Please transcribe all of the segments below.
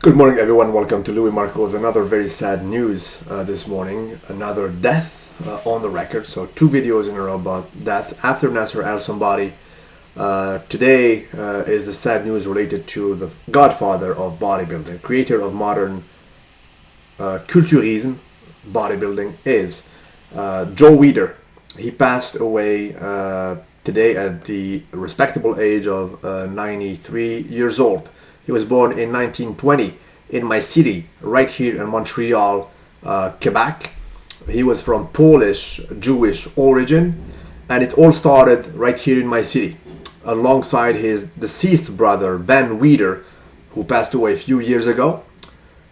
Good morning, everyone. Welcome to luimarco's another very sad news this morning. Another death on the record. So 2 videos in a row about death after Nasser al-Somebody. Today is the sad news related to the godfather of bodybuilding, creator of modern culturism, bodybuilding, is Joe Weider. He passed away today at the respectable age of 93 years old. He was born in 1920 in my city, right here in Montreal, Quebec. He was from Polish Jewish origin, and it all started right here in my city, alongside his deceased brother, Ben Weider, who passed away a few years ago.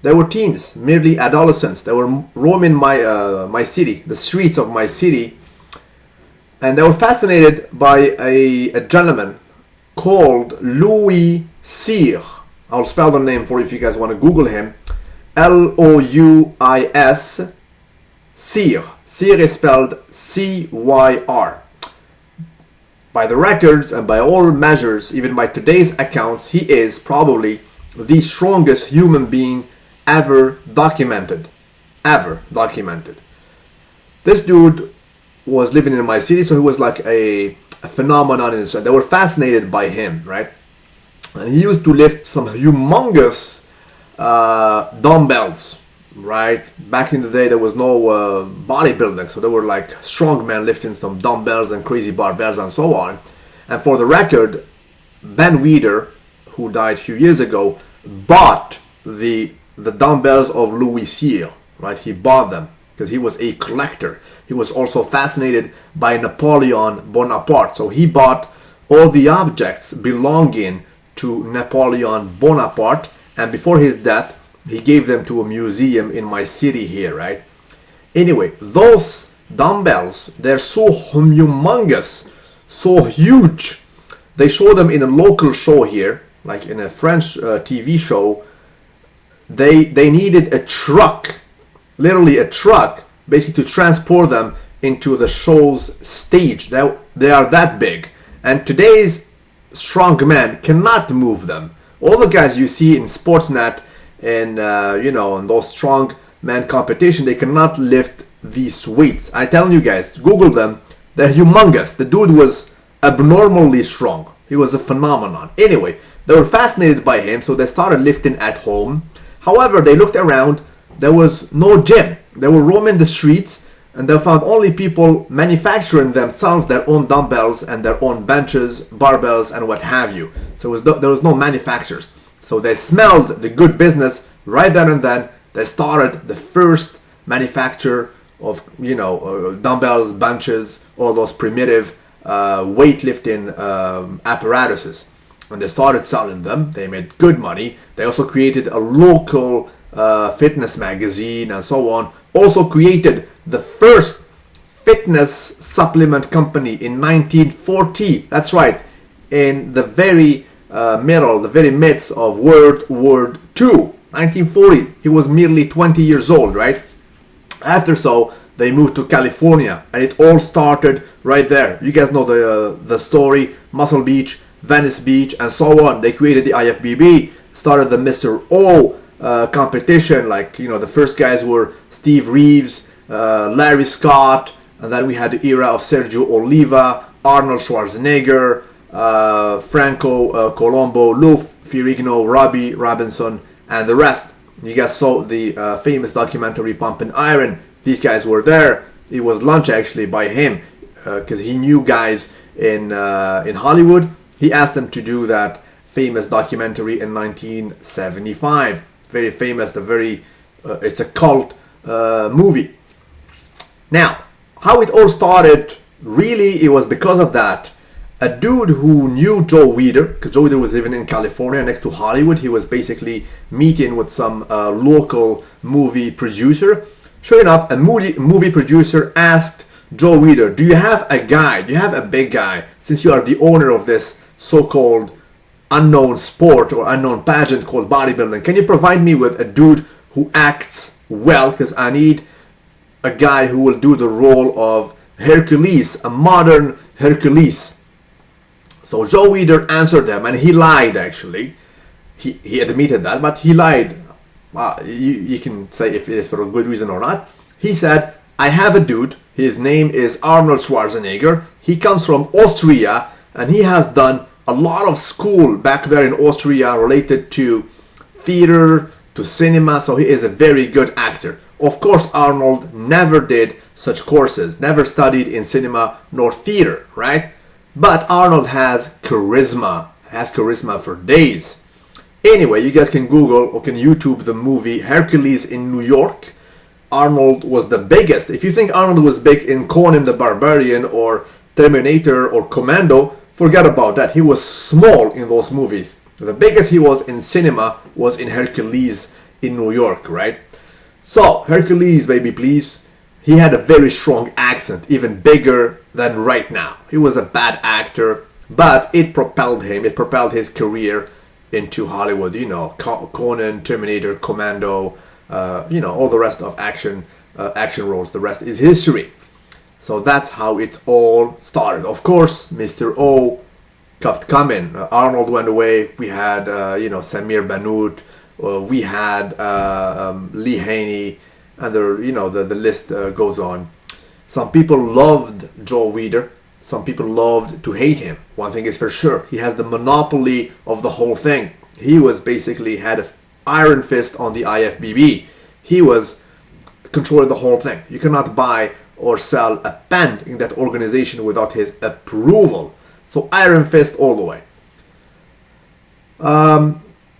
They were teens, merely adolescents. They were roaming my city, the streets of my city, and they were fascinated by a gentleman called Louis Cyr. I'll spell the name for you if you guys want to Google him. Louis Cyr. Cyr is spelled C-Y-R. By the records and by all measures, even by today's accounts, he is probably the strongest human being ever documented. Ever documented. This dude was living in my city, so he was like a phenomenon in himself. They were fascinated by him, right? And he used to lift some humongous dumbbells, right? Back in the day, there was no bodybuilding, so they were like strong men lifting some dumbbells and crazy barbells and so on. And for the record, Ben Weider, who died a few years ago, bought the dumbbells of Louis Cyr, right? He bought them because he was a collector. He was also fascinated by Napoleon Bonaparte, so he bought all the objects belonging to Napoleon Bonaparte, and before his death he gave them to a museum in my city here, right? Anyway, those dumbbells, they're so humongous, so huge. They show them in a local show here, like in a French TV show. They needed a truck, literally a truck, basically to transport them into the show's stage. They are that big, and today's strong men cannot move them. All the guys you see in Sportsnet and in those strong man competition, they cannot lift these weights. I'm telling you guys, Google them. They're humongous. The dude was abnormally strong. He was a phenomenon. Anyway, they were fascinated by him, so they started lifting at home. However, they looked around. There was no gym. They were roaming the streets, and they found only people manufacturing themselves their own dumbbells and their own benches, barbells, and what have you. So there was no manufacturers. So they smelled the good business right then and then. They started the first manufacture of dumbbells, benches, all those primitive weightlifting apparatuses. When they started selling them, they made good money. They also created a local fitness magazine and so on. Also created the first fitness supplement company in 1940. That's right, in the very the very midst of World War II. 1940. He was merely 20 years old, right? After so, they moved to California, and it all started right there. You guys know the story: Muscle Beach, Venice Beach, and so on. They created the IFBB, started the Mr. O competition. Like, the first guys were Steve Reeves, Larry Scott, and then we had the era of Sergio Oliva, Arnold Schwarzenegger, Franco Colombo, Lou Ferrigno, Robbie Robinson, and the rest. You guys saw the famous documentary Pumping Iron. These guys were there. It was lunch actually by him because he knew guys in Hollywood. He asked them to do that famous documentary in 1975. Very famous. It's a cult movie. Now, how it all started, really, it was because of that. A dude who knew Joe Weider, because Joe Weider was living in California next to Hollywood. He was basically meeting with some local movie producer. Sure enough, a movie producer asked Joe Weider, do you have a guy, do you have a big guy, since you are the owner of this so-called unknown sport or unknown pageant called bodybuilding, can you provide me with a dude who acts well, because I need a guy who will do the role of Hercules, a modern Hercules. So Joe Weider answered them, and he lied actually. He admitted that, but he lied. You can say if it is for a good reason or not. He said, I have a dude, his name is Arnold Schwarzenegger. He comes from Austria, and he has done a lot of school back there in Austria related to theater, to cinema, so he is a very good actor. Of course, Arnold never did such courses, never studied in cinema nor theater, right? But Arnold has charisma for days. Anyway, you guys can Google or can YouTube the movie Hercules in New York. Arnold was the biggest. If you think Arnold was big in Conan the Barbarian or Terminator or Commando, forget about that. He was small in those movies. The biggest he was in cinema was in Hercules in New York, right? So, Hercules, baby, please. He had a very strong accent, even bigger than right now. He was a bad actor, but it propelled his career into Hollywood. You know, Conan, Terminator, Commando, all the rest of action roles. The rest is history. So that's how it all started. Of course, Mr. O kept coming. Arnold went away. We had, Samir Bannout. We had Lee Haney. And the list goes on. Some people loved Joe Weider. Some people loved to hate him. One thing is for sure, he has the monopoly of the whole thing. He was basically had an iron fist on the IFBB. He was controlling the whole thing. You cannot buy or sell a pen in that organization without his approval. So iron fist all the way.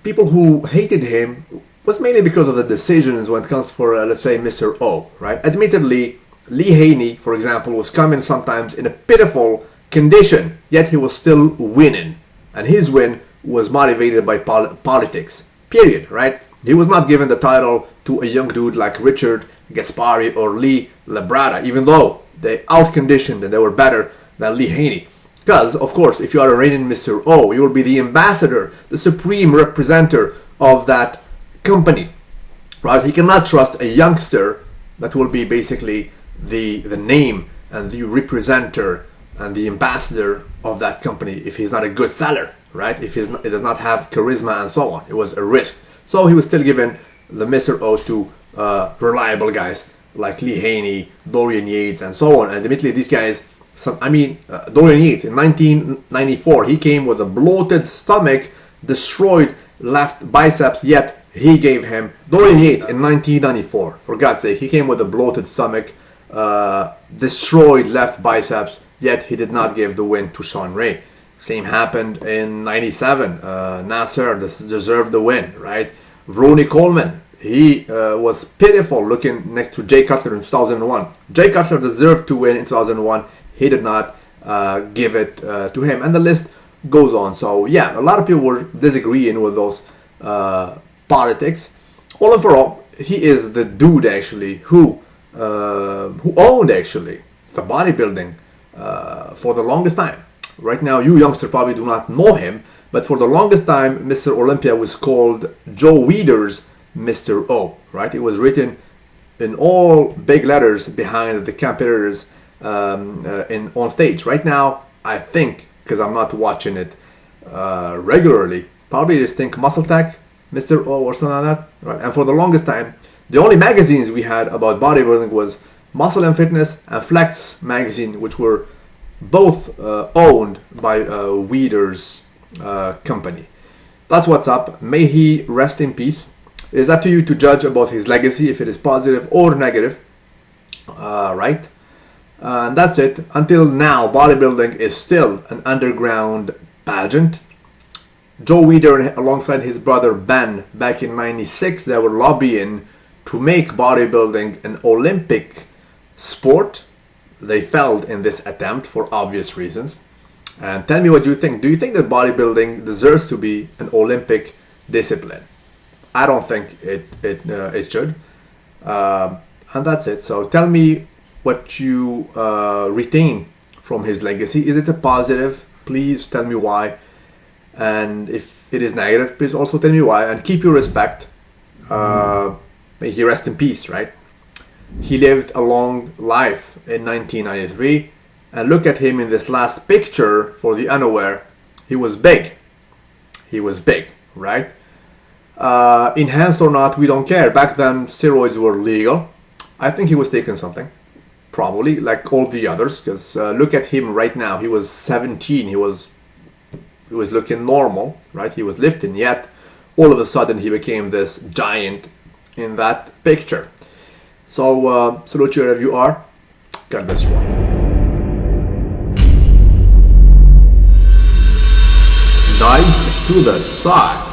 People who hated him was mainly because of the decisions when it comes for, let's say, Mr. O, right? Admittedly, Lee Haney, for example, was coming sometimes in a pitiful condition, yet he was still winning. And his win was motivated by politics, period, right? He was not given the title to a young dude like Richard Gaspari or Lee Labrada, even though they outconditioned and they were better than Lee Haney. Because, of course, if you are a reigning Mr. O, you will be the ambassador, the supreme representative of that company, right? He cannot trust a youngster that will be basically the name and the representer and the ambassador of that company if he's not a good seller, right? If he does not have charisma and so on. It was a risk. So he was still given the Mr. O to reliable guys like Lee Haney, Dorian Yates, and so on. And admittedly, these guys, Dorian Yates in 1994, he came with a bloated stomach, destroyed left biceps, yet he gave him, Dorian Yates in 1994, for God's sake, he came with a bloated stomach, destroyed left biceps, yet he did not give the win to Sean Ray. Same happened in 97. Nasser deserved the win, right? Ronnie Coleman, he was pitiful looking next to Jay Cutler in 2001. Jay Cutler deserved to win in 2001. He did not give it to him. And the list goes on. So, yeah, a lot of people were disagreeing with those politics. All in for all, he is the dude, actually, who owned, actually, the bodybuilding for the longest time. Right now, you youngsters probably do not know him, but for the longest time, Mr. Olympia was called Joe Weider's Mr. O, right? It was written in all big letters behind the competitors on stage. Right now, I think, because I'm not watching it regularly, probably just think Muscle Tech, Mr. O, or something like that, right? And for the longest time, the only magazines we had about bodybuilding was Muscle and Fitness and Flex magazine, which were both owned by Weider's company. That's what's up. May he rest in peace. It is up to you to judge about his legacy, if it is positive or negative, right? And that's it. Until now, bodybuilding is still an underground pageant. Joe Weider, alongside his brother Ben, back in '96, they were lobbying to make bodybuilding an Olympic sport. They failed in this attempt for obvious reasons. And tell me what you think. Do you think that bodybuilding deserves to be an Olympic discipline? I don't think it should. And that's it. So tell me what you retain from his legacy. Is it a positive? Please tell me why. And if it is negative, please also tell me why. And keep your respect. May he rest in peace, right? He lived a long life in 1993. And look at him in this last picture for the unaware. He was big. He was big, right? Enhanced or not, we don't care. Back then, steroids were legal. I think he was taking something, probably, like all the others. Because look at him right now. He was 17. He was looking normal, right? He was lifting. Yet, all of a sudden, he became this giant in that picture. So, salute you wherever you are. God bless you all. Dice to the side.